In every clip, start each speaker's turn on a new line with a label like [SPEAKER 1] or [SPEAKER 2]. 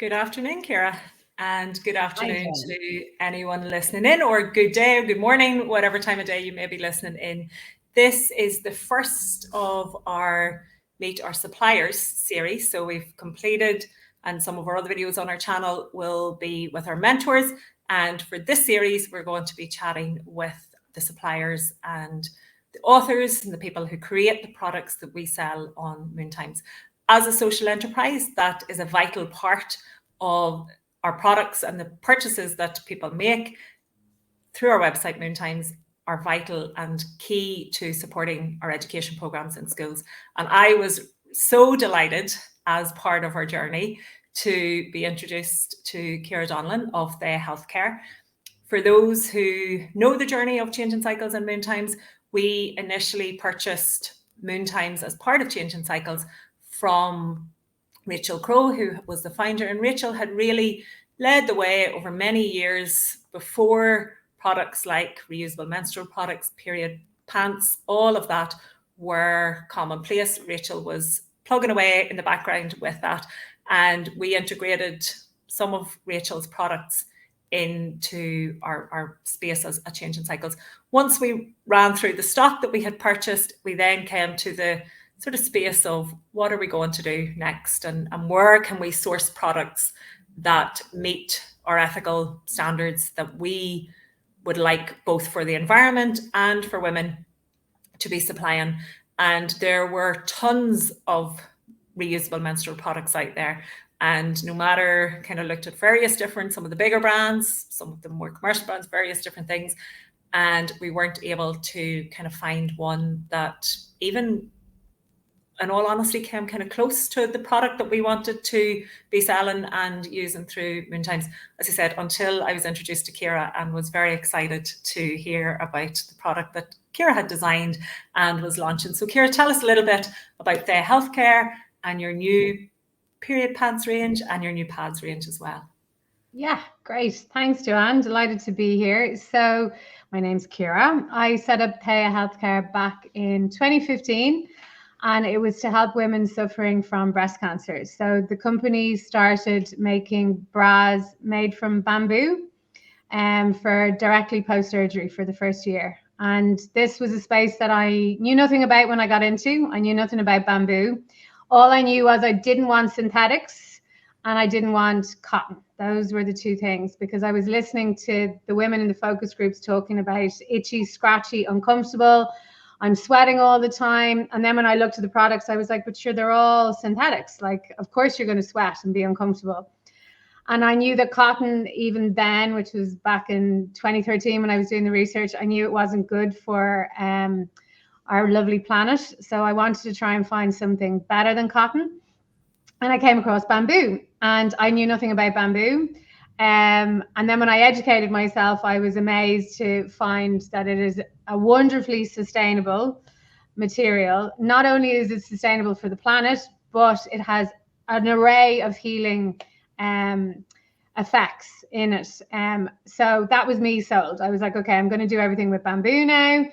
[SPEAKER 1] Good afternoon, Ciara, and good afternoon
[SPEAKER 2] Joanne.
[SPEAKER 1] to anyone listening in, or good day or good morning, whatever time of day you may be listening in. This is the first of our Meet Our Suppliers series. So we've completed, and some of our other videos on our channel will be with our mentors. And for this series, we're going to be chatting with the suppliers and the authors and the people who create the products that we sell on Moontimes. As a social enterprise, that is a vital part of our products, and the purchases that people make through our website Moontimes are vital and key to supporting our education programs in schools. And I was so delighted as part of our journey to be introduced to Ciara Donlon of Theya Healthcare. For those who know the journey of Changing Cycles and Moontimes, we initially purchased Moontimes as part of Changing Cycles from Rachel Crowe, who was the founder, and Rachel had really led the way over many years before products like reusable menstrual products, period pants, all of that were commonplace. Rachel was plugging away in the background with that, and we integrated some of Rachel's products into our space as a Changing Cycles. Once we ran through the stock that we had purchased, we then came to the sort of space of what are we going to do next, and where can we source products that meet our ethical standards that we would like both for the environment and for women to be supplying. And there were tons of reusable menstrual products out there, and no matter, kind of looked at various different, some of the bigger brands, some of the more commercial brands, various different things, and we weren't able to kind of find one that even, in all honesty, came kind of close to the product that we wanted to be selling and using through Moontimes. As I said, until I was introduced to Ciara and was very excited to hear about the product that Ciara had designed and was launching. So Ciara, tell us a little bit about Theya Healthcare and your new period pants range and your new pads range as well.
[SPEAKER 2] Yeah, great. Thanks, Joanne. Delighted to be here. So my name's Ciara. I set up Theya Healthcare back in 2015. And it was to help women suffering from breast cancer. So the company started making bras made from bamboo for directly post-surgery for the first year. And this was a space that I knew nothing about when I got into. I knew nothing about bamboo. All I knew was I didn't want synthetics and I didn't want cotton. Those were the two things, because I was listening to the women in the focus groups talking about itchy, scratchy, uncomfortable. I'm sweating all the time. And then when I looked at the products, I was like, but sure, they're all synthetics. Like, of course you're going to sweat and be uncomfortable. And I knew that cotton, even then, which was back in 2013 when I was doing the research, I knew it wasn't good for our lovely planet. So I wanted to try and find something better than cotton. And I came across bamboo, and I knew nothing about bamboo. And then when I educated myself, I was amazed to find that it is a wonderfully sustainable material. Not only is it sustainable for the planet, but it has an array of healing effects in it. So that was me sold. I was like, okay, I'm going to do everything with bamboo now.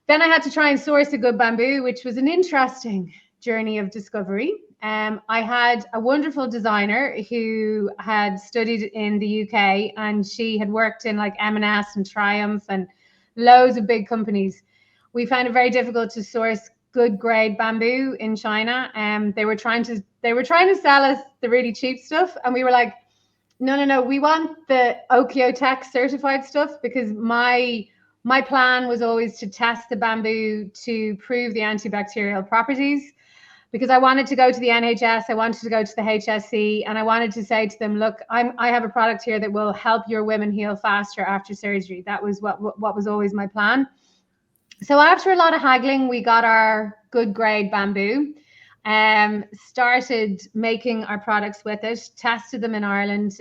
[SPEAKER 2] Then I had to try and source a good bamboo, which was an interesting journey of discovery. I had a wonderful designer who had studied in the UK, and she had worked in like M&S and Triumph and loads of big companies. We found it very difficult to source good grade bamboo in China. They were trying to sell us the really cheap stuff, and we were like, no, we want the Okiotech certified stuff, because my plan was always to test the bamboo to prove the antibacterial properties, because I wanted to go to the NHS, I wanted to go to the HSC, and I wanted to say to them, look, I have a product here that will help your women heal faster after surgery. That was what was always my plan. So after a lot of haggling, we got our good grade bamboo, started making our products with it, tested them in Ireland,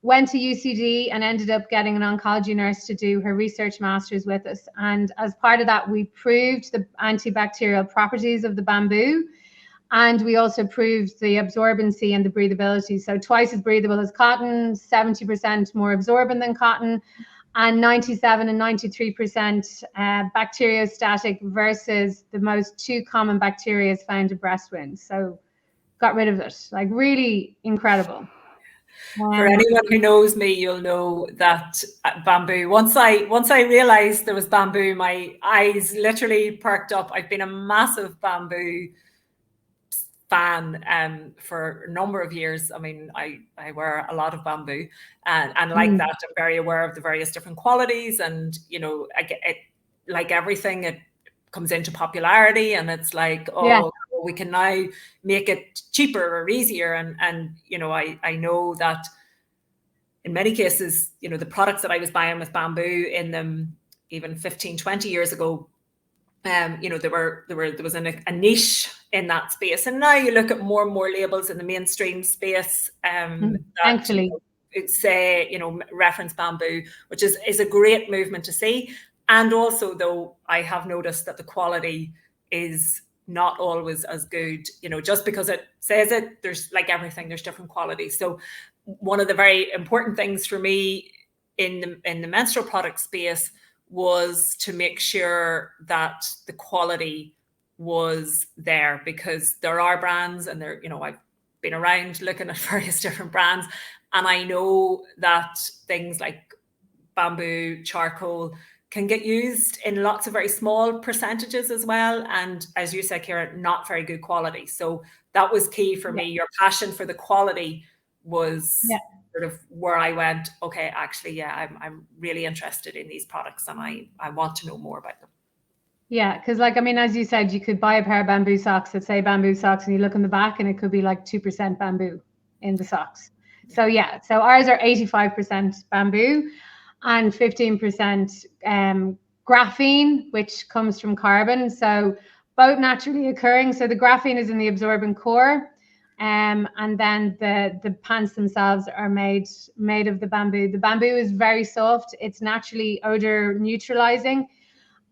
[SPEAKER 2] went to UCD and ended up getting an oncology nurse to do her research master's with us. And as part of that, we proved the antibacterial properties of the bamboo. And we also proved the absorbency and the breathability. So twice as breathable as cotton, 70% more absorbent than cotton, and 97 and 93% bacteriostatic versus the most two common bacteria found in breast wounds. So got rid of it, like really incredible.
[SPEAKER 1] For anyone who knows me, you'll know that bamboo, once I realized there was bamboo, my eyes literally perked up. I've been a massive bamboo fan for a number of years. I mean, I wear a lot of bamboo, and like that, I'm very aware of the various different qualities. And you know, I get it, like everything, it comes into popularity, and it's like, oh, we can now make it cheaper or easier. And you know, I know that in many cases, you know, the products that I was buying with bamboo in them even 15, 20 years ago, you know, there was a niche in that space. And now you look at more and more labels in the mainstream space that
[SPEAKER 2] thankfully,
[SPEAKER 1] say, you know, reference bamboo, which is a great movement to see. And also, though, I have noticed that the quality is not always as good, you know, just because it says it, there's, like everything, there's different qualities. So one of the very important things for me in the menstrual product space was to make sure that the quality was there, because there are brands, and there, you know, I've been around looking at various different brands, and I know that things like bamboo, charcoal can get used in lots of very small percentages as well. And as you said, Ciara, not very good quality. So that was key for me. Your passion for the quality was sort of where I went, okay, actually, yeah, I'm really interested in these products, and I want to know more about them.
[SPEAKER 2] Yeah, because like, I mean, as you said, you could buy a pair of bamboo socks that say bamboo socks, and you look in the back and it could be like 2% bamboo in the socks. So yeah, so ours are 85% bamboo and 15% graphene, which comes from carbon. So both naturally occurring. So the graphene is in the absorbent core. And then the pants themselves are made of the bamboo. The bamboo is very soft. It's naturally odor neutralizing,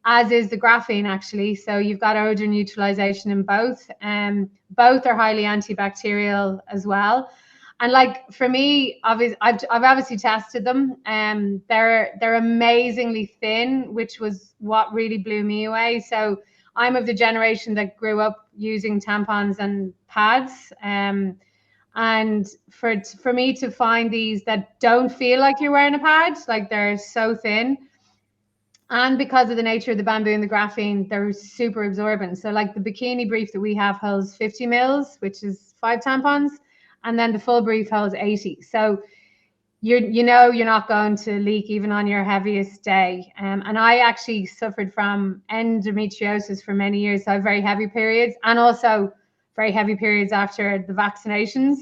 [SPEAKER 2] as is the graphene, actually. So you've got odor neutralization in both. Both are highly antibacterial as well. And like for me, obviously, I've obviously tested them. They're amazingly thin, which was what really blew me away. So I'm of the generation that grew up using tampons and pads. And for me to find these that don't feel like you're wearing a pad, like they're so thin, and because of the nature of the bamboo and the graphene, they're super absorbent. So like the bikini brief that we have holds 50 mils, which is 5 tampons, and then the full brief holds 80. So you know you're not going to leak even on your heaviest day. And I actually suffered from endometriosis for many years. So I have very heavy periods, and also very heavy periods after the vaccinations.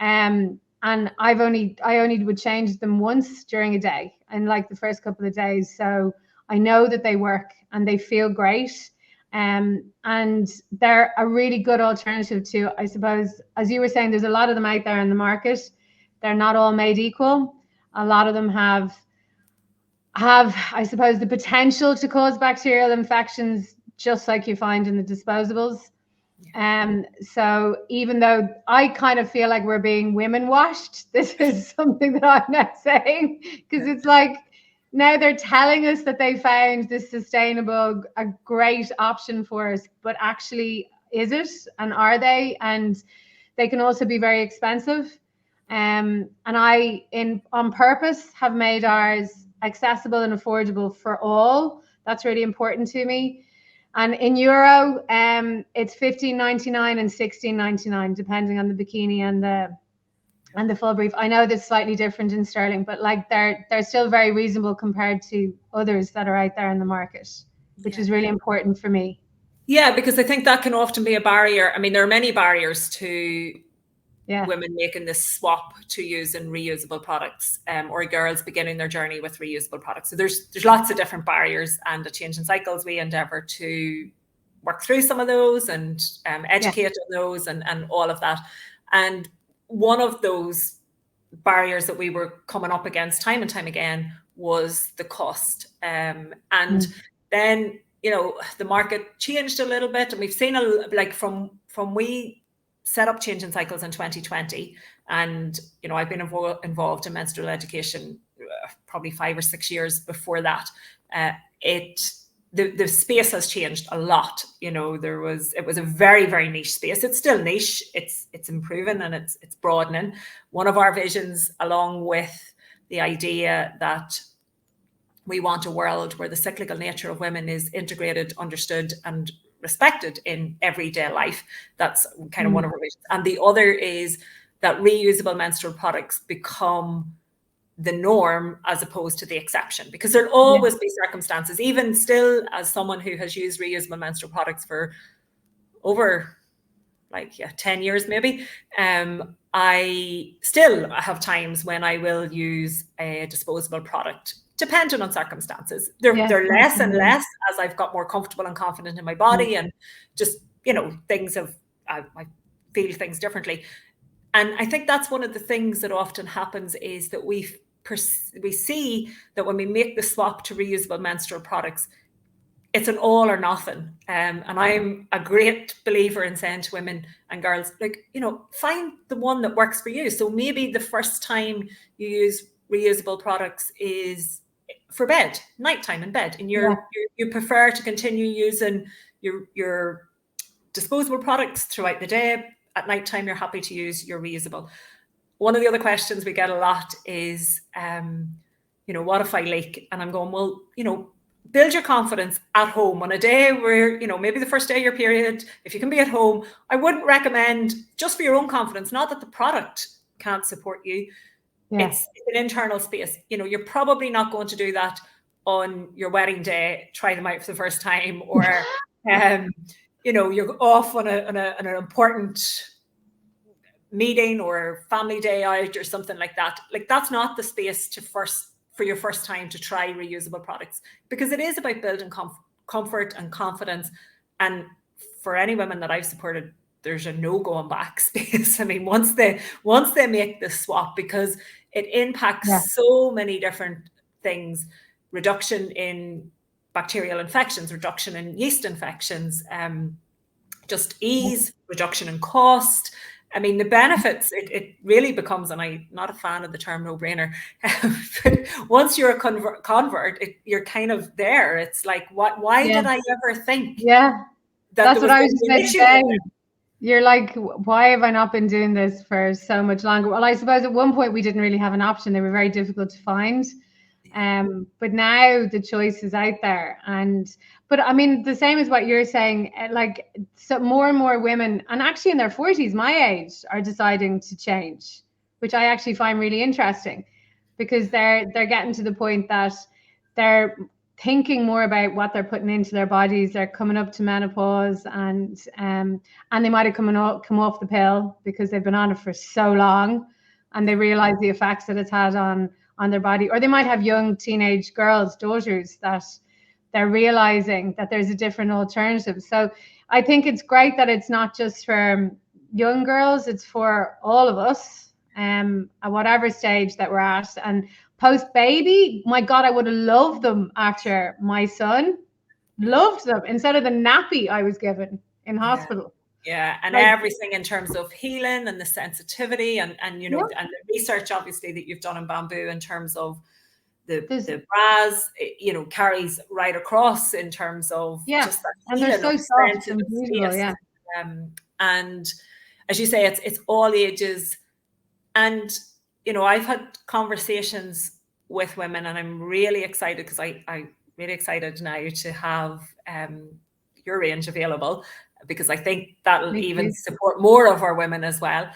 [SPEAKER 2] And I only would change them once during a day, and like the first couple of days. So I know that they work and they feel great. And they're a really good alternative to, I suppose, as you were saying, there's a lot of them out there in the market. They're not all made equal. A lot of them have, I suppose, the potential to cause bacterial infections, just like you find in the disposables. So even though I kind of feel like we're being women washed, this is something that I'm not saying, because it's like, now they're telling us that they found this sustainable, a great option for us, but actually, is it? And are they? And they can also be very expensive. And I, on purpose, have made ours accessible and affordable for all. That's really important to me. And in euro, it's 15.99 and 16.99, depending on the bikini and the full brief. I know that's slightly different in sterling, but like they're still very reasonable compared to others that are out there in the market, which is really important for me.
[SPEAKER 1] Yeah, because I think that can often be a barrier. I mean, there are many barriers to women making this swap to using reusable products, or girls beginning their journey with reusable products. So there's lots of different barriers, and the Changing Cycles, we endeavour to work through some of those and educate on those and all of that. And one of those barriers that we were coming up against time and time again was the cost. And then, you know, the market changed a little bit, and we've seen like from we set up Changing Cycles in 2020, and you know, I've been involved in menstrual education probably 5 or 6 years before that. the space has changed a lot. You know, it was a very, very niche space. It's still niche. It's improving and it's broadening. One of our visions, along with the idea that we want a world where the cyclical nature of women is integrated, understood, and respected in everyday life. That's kind of one of our visions. And the other is that reusable menstrual products become the norm as opposed to the exception, because there'll always be circumstances, even still as someone who has used reusable menstrual products for over 10 years maybe, I still have times when I will use a disposable product, depending on circumstances. They're less and less as I've got more comfortable and confident in my body, and just, you know, I feel things differently. And I think that's one of the things that often happens, is that we see that when we make the swap to reusable menstrual products, it's an all or nothing. And I'm a great believer in saying to women and girls, like, you know, find the one that works for you. So maybe the first time you use reusable products is for bed, nighttime in bed, and you prefer to continue using your disposable products throughout the day. At nighttime, you're happy to use your reusable. One of the other questions we get a lot is, you know, what if I leak? And I'm going, well, you know, build your confidence at home on a day where, you know, maybe the first day of your period, if you can be at home. I wouldn't recommend, just for your own confidence, not that the product can't support you. It's an internal space. You know, you're probably not going to do that on your wedding day, try them out for the first time, or, you know, you're off on an important meeting or family day out or something like that. Like, that's not the space for your first time to try reusable products, because it is about building comfort and confidence. And for any women that I've supported, there's a no going back space. I mean, once they make the swap, because it impacts so many different things: reduction in bacterial infections, reduction in yeast infections, just ease, reduction in cost. I mean, the benefits, it really becomes, and I'm not a fan of the term no-brainer, but once you're a convert, you're kind of there. It's like, why did I ever think?
[SPEAKER 2] That's what I was just going to say. You're like, why have I not been doing this for so much longer? Well, I suppose at one point we didn't really have an option. They were very difficult to find. But now the choice is out there. But I mean, the same as what you're saying, like, so more and more women, and actually in their 40s, my age, are deciding to change, which I actually find really interesting, because they're getting to the point that they're thinking more about what they're putting into their bodies. They're coming up to menopause, and they might have come off the pill because they've been on it for so long, and they realize the effects that it's had on their body. Or they might have young teenage girls, daughters, that they're realizing that there's a different alternative. So I think it's great that it's not just for young girls, it's for all of us, at whatever stage that we're at. And post baby, my God, I would have loved them after my son. Loved them instead of the nappy I was given in hospital.
[SPEAKER 1] Yeah, and like, everything in terms of healing and the sensitivity and you know, and the research obviously that you've done in bamboo in terms of the bras, you know, carries right across in terms of just that
[SPEAKER 2] and they're so soft and beautiful,
[SPEAKER 1] and as you say, it's all ages. And you know, I've had conversations with women, and I'm really excited, because I'm really excited now to have your range available, because I think that'll even support more of our women as well.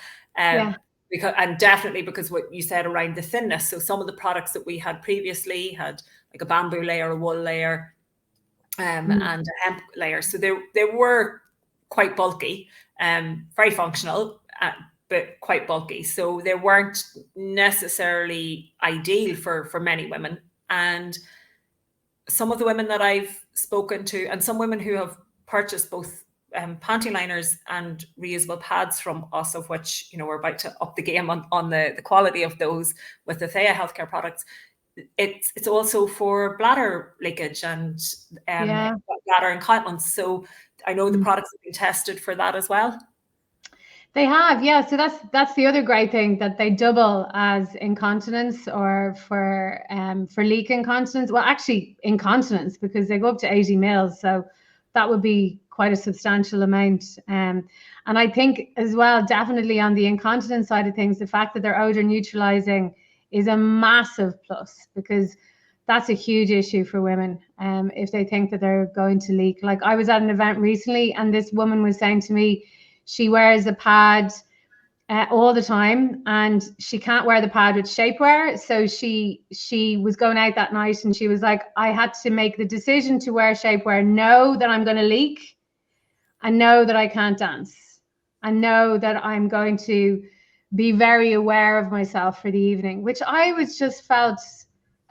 [SPEAKER 1] Because, and definitely because what you said around the thinness. So some of the products that we had previously had like a bamboo layer, a wool layer, and a hemp layer. So they were quite bulky, very functional, but quite bulky. So they weren't necessarily ideal for many women. And some of the women that I've spoken to, and some women who have purchased both panty liners and reusable pads from us, of which, you know, we're about to up the game on the quality of those with the Theya healthcare products. It's also for bladder leakage and bladder incontinence. So I know the products have been tested for that as well.
[SPEAKER 2] They have, yeah. So that's the other great thing, that they double as incontinence or for leak incontinence. Well, actually incontinence, because they go up to 80 mils. So that would be quite a substantial amount. And I think as well, definitely on the incontinence side of things, the fact that they're odor neutralizing is a massive plus, because that's a huge issue for women. If they think that they're going to leak. Like, I was at an event recently and this woman was saying to me, she wears a pad all the time, and she can't wear the pad with shapewear. So she was going out that night and she was like, I had to make the decision to wear shapewear, know that I'm going to leak, and know that I can't dance, and know that I'm going to be very aware of myself for the evening, which I was just felt,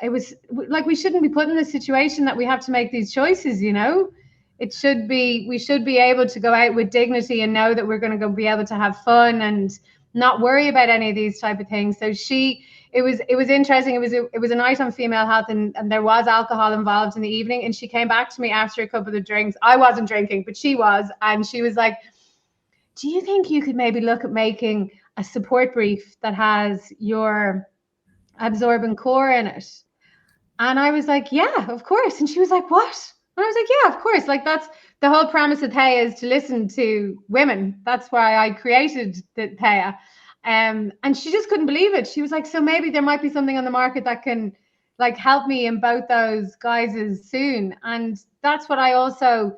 [SPEAKER 2] it was like, we shouldn't be put in the situation that we have to make these choices, you know. It should be, we should be able to go out with dignity and know that we're going to go be able to have fun and not worry about any of these type of things. So it was interesting. It was a night on female health, and there was alcohol involved in the evening. And she came back to me after a couple of drinks. I wasn't drinking, but she was, and she was like, do you think you could maybe look at making a support brief that has your absorbent core in it? And I was like, yeah, of course. And she was like, what? And I was like, yeah, of course. Like, that's the whole premise of Theya, is to listen to women. That's why I created the Theya. And she just couldn't believe it. She was like, so maybe there might be something on the market that can like help me in both those guises soon. And that's what I also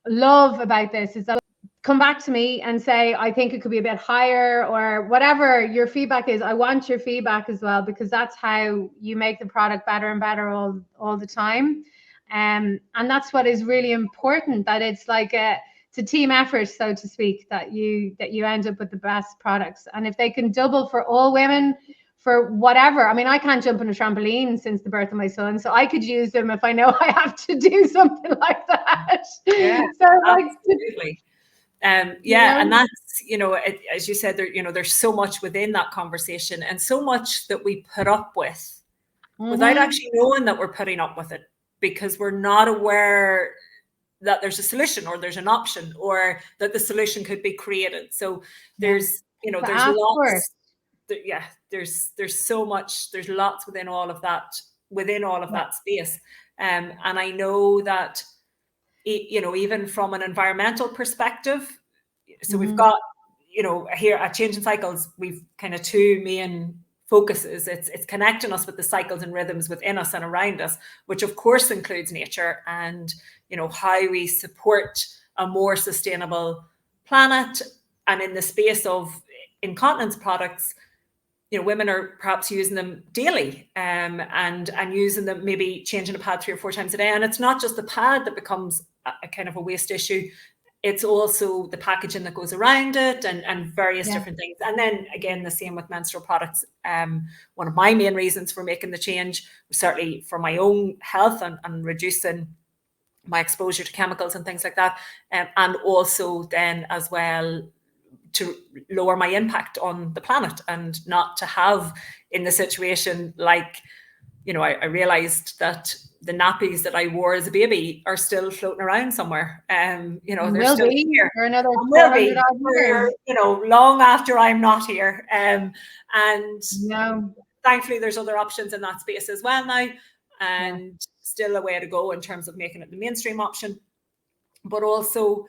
[SPEAKER 2] love about this, is that come back to me and say, I think it could be a bit higher, or whatever your feedback is. I want your feedback as well, because that's how you make the product better and better all the time. And that's what is really important, that it's like it's a team effort, so to speak, that you end up with the best products. And if they can double for all women, for whatever, I mean, I can't jump on a trampoline since the birth of my son, so I could use them if I know I have to do something like that.
[SPEAKER 1] Yeah,
[SPEAKER 2] so
[SPEAKER 1] absolutely. And that's, you know, as you said, there, you know, there's so much within that conversation, and so much that we put up with without actually knowing that we're putting up with it, because we're not aware that there's a solution, or there's an option, or that the solution could be created. So there's, you know, there's lots. There's so much. There's lots within all of that space. And I know that, you know, even from an environmental perspective, so we've got, you know, here at Changing Cycles, we've kind of two main focuses. It's connecting us with the cycles and rhythms within us and around us, which of course includes nature, and, you know, how we support a more sustainable planet. And in the space of incontinence products, you know, women are perhaps using them daily, and using them, maybe changing a pad 3 or 4 times a day. And it's not just the pad that becomes a kind of a waste issue. It's also the packaging that goes around it, and various different things. And then again, the same with menstrual products. One of my main reasons for making the change was certainly for my own health, and reducing my exposure to chemicals and things like that. And also then as well, to lower my impact on the planet, and not to have in the situation, like, you know, I realized that the nappies that I wore as a baby are still floating around somewhere. You know, they're still here
[SPEAKER 2] for another
[SPEAKER 1] 400
[SPEAKER 2] years.
[SPEAKER 1] You know, long after I'm not here. And thankfully there's other options in that space as well now, and still a way to go in terms of making it the mainstream option. But also,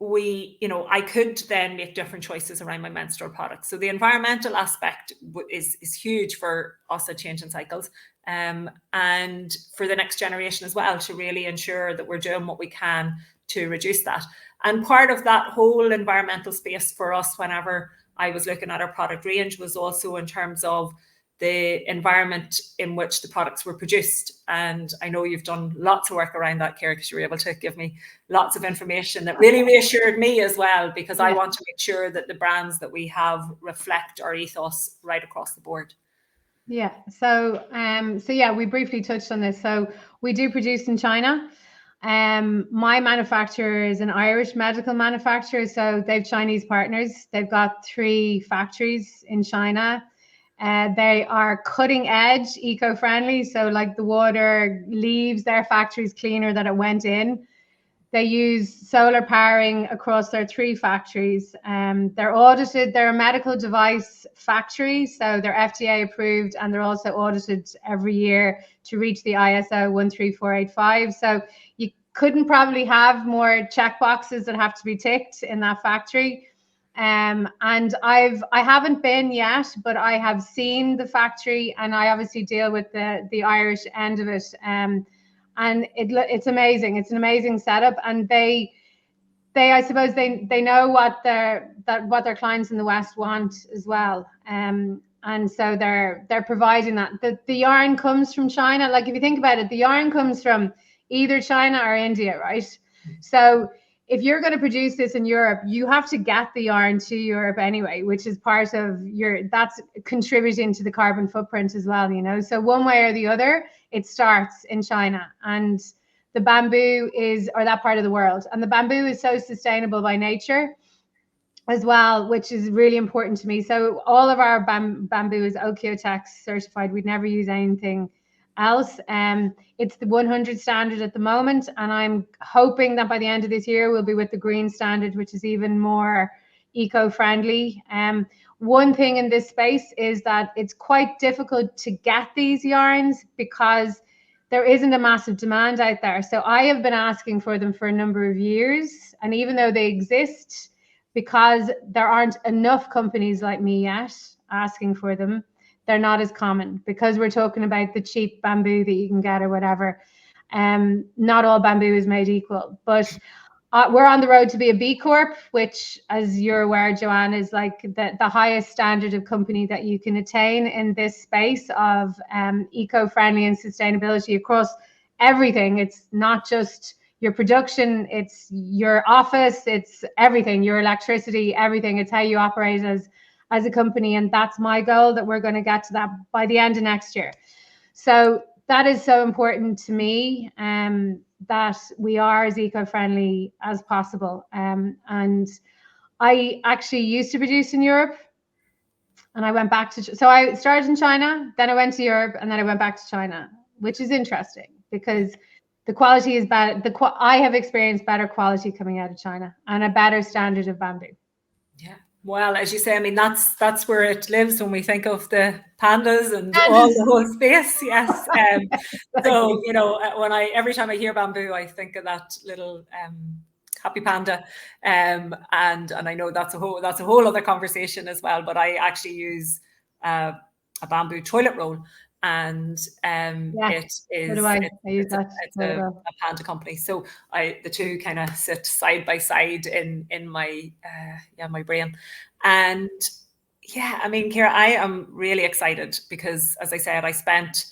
[SPEAKER 1] you know, I could then make different choices around my menstrual products. So the environmental aspect is huge for us at Changing Cycles, and for the next generation as well, to really ensure that we're doing what we can to reduce that. And part of that whole environmental space for us, whenever I was looking at our product range, was also in terms of the environment in which the products were produced. And I know you've done lots of work around that, Ciara, because you were able to give me lots of information that really reassured me as well, because I want to make sure that the brands that we have reflect our ethos right across the board.
[SPEAKER 2] Yeah. So we briefly touched on this. So we do produce in China. My manufacturer is an Irish medical manufacturer, so they've Chinese partners. They've got 3 factories in China. They are cutting edge, eco-friendly. So like the water leaves their factories cleaner than it went in. They use solar powering across their 3 factories. They're audited. They're a medical device factory, so they're FDA approved, and they're also audited every year to reach the ISO 13485. So you couldn't probably have more check boxes that have to be ticked in that factory. And I haven't been yet, but I have seen the factory, and I obviously deal with the Irish end of it. And it's amazing. It's an amazing setup, and they I suppose they know what their clients in the West want as well. And so they're providing that. The yarn comes from China. Like, if you think about it, the yarn comes from either China or India, right? So if you're going to produce this in Europe, you have to get the yarn to Europe anyway, which is part of that's contributing to the carbon footprint as well, you know. So one way or the other, it starts in China, and the bamboo or that part of the world. And the bamboo is so sustainable by nature as well, which is really important to me. So all of our bamboo is OEKO-TEX certified. We'd never use anything else. It's the 100 standard at the moment, and I'm hoping that by the end of this year we'll be with the green standard, which is even more eco-friendly. One thing in this space is that it's quite difficult to get these yarns because there isn't a massive demand out there. So I have been asking for them for a number of years, and even though they exist, because there aren't enough companies like me yet asking for them, they're not as common, because we're talking about the cheap bamboo that you can get or whatever. Not all bamboo is made equal, but we're on the road to be a B Corp, which, as you're aware, Joanne, is like the highest standard of company that you can attain in this space of eco-friendly and sustainability across everything. It's not just your production, it's your office, it's everything, your electricity, everything. It's how you operate as a company, and that's my goal, that we're going to get to that by the end of next year. So that is so important to me, that we are as eco-friendly as possible. And I actually used to produce in Europe, and I went back so I started in China, then I went to Europe, and then I went back to China, which is interesting because the quality is better. I have experienced better quality coming out of China and a better standard of bamboo.
[SPEAKER 1] Yeah. Well, as you say, I mean, that's where it lives when we think of the pandas and all the whole space. Yes. So, you know, every time I hear bamboo, I think of that little happy panda. And I know that's a whole other conversation as well. But I actually use a bamboo toilet roll. And it's a panda company. So the two kind of sit side by side in my my brain. And yeah, I mean, Ciara, I am really excited because, as I said, I spent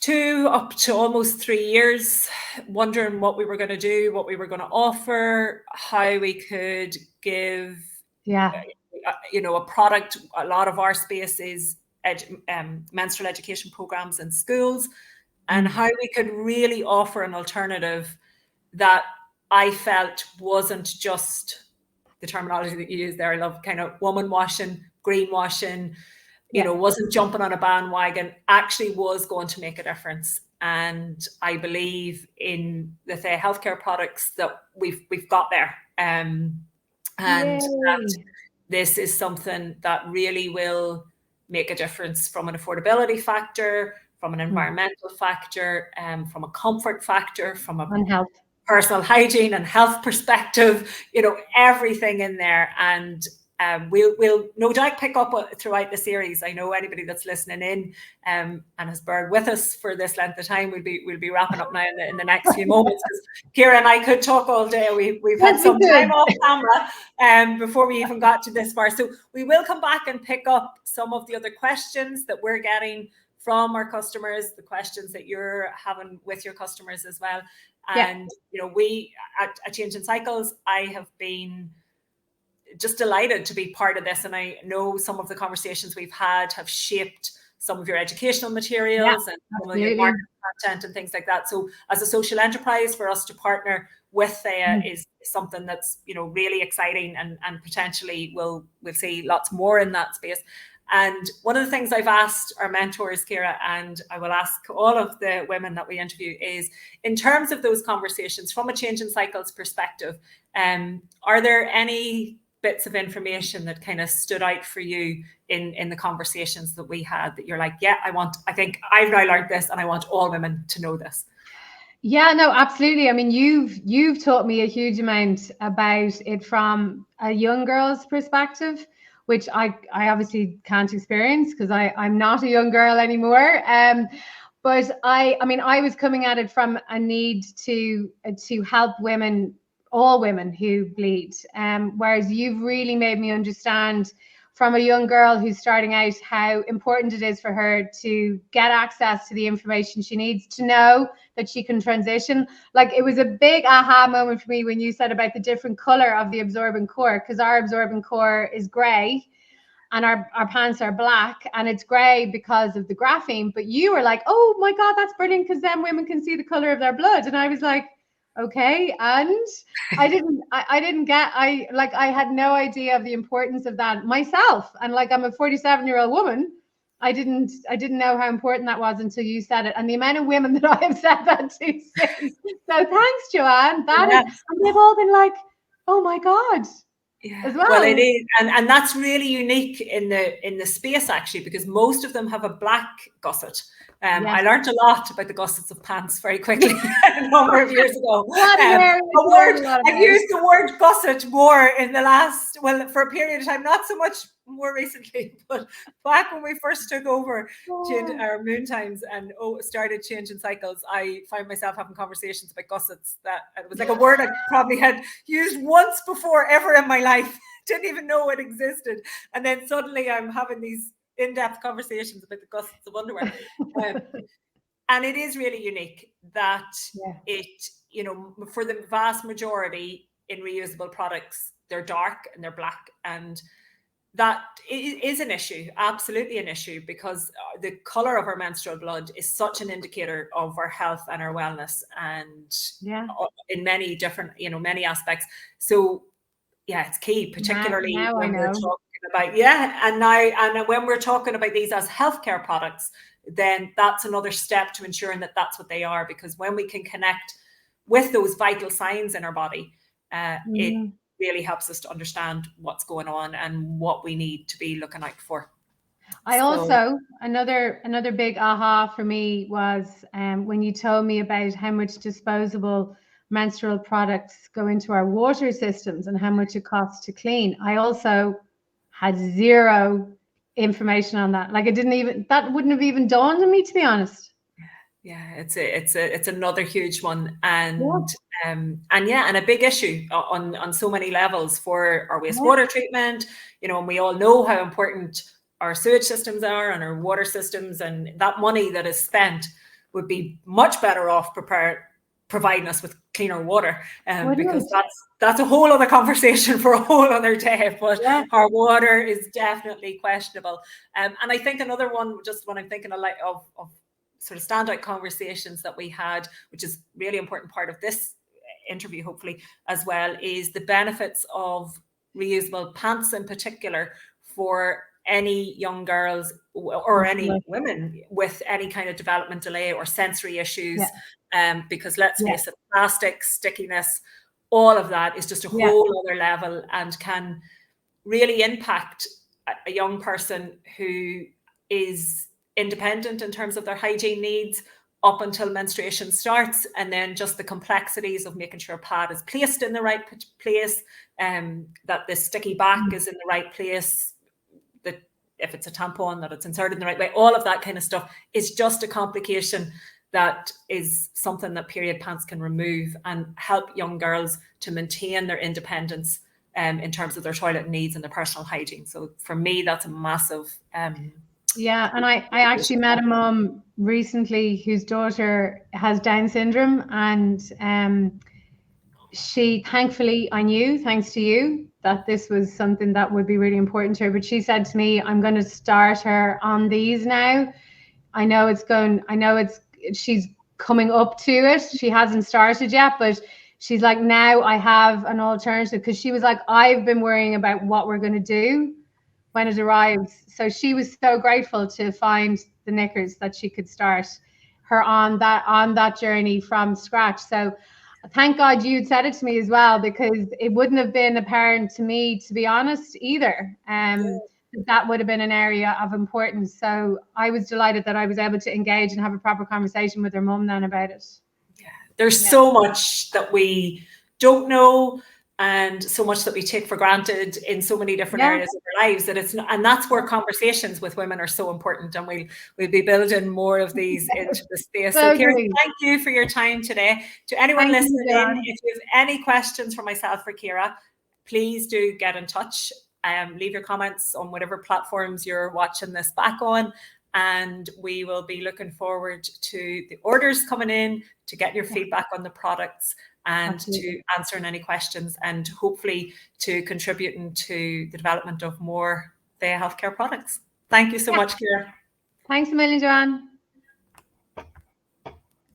[SPEAKER 1] 2 up to almost 3 years wondering what we were going to do, what we were going to offer, how we could give a product. A lot of our space is menstrual education programs in schools, and how we could really offer an alternative that I felt wasn't just the terminology that you use there. I love kind of woman washing, greenwashing, wasn't jumping on a bandwagon, actually was going to make a difference. And I believe in the Theya healthcare products that we've got there. And that this is something that really will make a difference from an affordability factor, from an environmental factor, from a comfort factor, from a personal hygiene and health perspective, everything in there. And we'll no doubt pick up throughout the series. I know anybody that's listening in and has burned with us for this length of time, we'll be wrapping up now in the next few moments. Ciara and I could talk all day. We've had some time off camera before we even got to this far. So we will come back and pick up some of the other questions that we're getting from our customers, the questions that you're having with your customers as well. And we at Change in Cycles, I have been just delighted to be part of this, and I know some of the conversations we've had have shaped some of your educational materials and some of your marketing content and things like that. So as a social enterprise, for us to partner with Theya is something that's really exciting, and potentially we'll see lots more in that space. And one of the things I've asked our mentors, Ciara, and I will ask all of the women that we interview, is in terms of those conversations from a change in cycles perspective, are there any bits of information that kind of stood out for you in the conversations that we had that you're like, yeah, I think I've now learned this and I want all women to know this?
[SPEAKER 2] Yeah, no, absolutely. I mean, you've taught me a huge amount about it from a young girl's perspective, which I obviously can't experience because I'm not a young girl anymore. But I mean, I was coming at it from a need to help women, all women who bleed. Whereas you've really made me understand from a young girl who's starting out how important it is for her to get access to the information she needs to know that she can transition. Like, it was a big aha moment for me when you said about the different color of the absorbent core, because our absorbent core is gray and our pants are black, and it's gray because of the graphene. But you were like, oh my God, that's brilliant, because then women can see the color of their blood. And I was like, okay. And I had no idea of the importance of that myself. And like, I'm a 47-year-old woman. I didn't know how important that was until you said it. And the amount of women that I have said that to since. So thanks, Joanne. And they've all been like, oh my God.
[SPEAKER 1] Yeah,
[SPEAKER 2] as well.
[SPEAKER 1] Well, it is, and that's really unique in the space, actually, because most of them have a black gusset. Yes. I learned a lot about the gussets of pants very quickly a number of years ago. I've used the word gusset more in the last, well, for a period of time, not so much more recently, but back when we first took over our moon times and started changing cycles, I found myself having conversations about gussets that it was like a word I probably had used once before ever in my life. Didn't even know it existed. And then suddenly I'm having these in-depth conversations about the gussets of underwear. And it is really unique that it, for the vast majority in reusable products, they're dark and they're black, and that is an issue, absolutely an issue, because the color of our menstrual blood is such an indicator of our health and our wellness, and in many different, many aspects. So it's key, particularly
[SPEAKER 2] now
[SPEAKER 1] when we're talking about and when we're talking about these as healthcare products, then that's another step to ensuring that that's what they are, because when we can connect with those vital signs in our body, it really helps us to understand what's going on and what we need to be looking out for.
[SPEAKER 2] Also, another big aha for me was when you told me about how much disposable menstrual products go into our water systems and how much it costs to clean. I also had zero information on that. Like, that wouldn't have even dawned on me, to be honest.
[SPEAKER 1] Yeah, it's another huge one, and a big issue on so many levels for our wastewater treatment. And we all know how important our sewage systems are and our water systems, and that money that is spent would be much better off providing us with cleaner water, because that's a whole other conversation for a whole other day. But our water is definitely questionable, and I think another one, just when I'm thinking of sort of standout conversations that we had, which is really important part of this interview, hopefully as well, is the benefits of reusable pants in particular for any young girls or any women with any kind of development delay or sensory issues. Because let's face it, plastic, stickiness, all of that is just a whole other level and can really impact a young person who is independent in terms of their hygiene needs up until menstruation starts, and then just the complexities of making sure pad is placed in the right place, that the sticky back is in the right place, that if it's a tampon, that it's inserted in the right way. All of that kind of stuff is just a complication that is something that period pants can remove and help young girls to maintain their independence in terms of their toilet needs and their personal hygiene. So for me, that's a massive
[SPEAKER 2] and I actually met a mom recently whose daughter has Down syndrome, and she, thankfully, I knew, thanks to you, that this was something that would be really important to her. But she said to me, I'm going to start her on these now. She's coming up to it. She hasn't started yet, but she's like, now I have an alternative, because she was like, I've been worrying about what we're going to do when it arrived. So she was so grateful to find the knickers that she could start her on that journey from scratch. So thank God you'd said it to me as well, because it wouldn't have been apparent to me, to be honest, either. That would have been an area of importance. So I was delighted that I was able to engage and have a proper conversation with her mum then about it.
[SPEAKER 1] Yeah. There's so much that we don't know, and so much that we take for granted in so many different areas of our lives, that it's not, and that's where conversations with women are so important, and we'll be building more of these into the space. So Ciara, thank you for your time today. To anyone listening in, if you have any questions for myself or Ciara, please do get in touch. Leave your comments on whatever platforms you're watching this back on, and we will be looking forward to the orders coming in, to get your feedback on the products, and to answering any questions, and hopefully to contributing to the development of more Theya healthcare products. Thank you so much, Ciara.
[SPEAKER 2] Thanks a million, Joanne.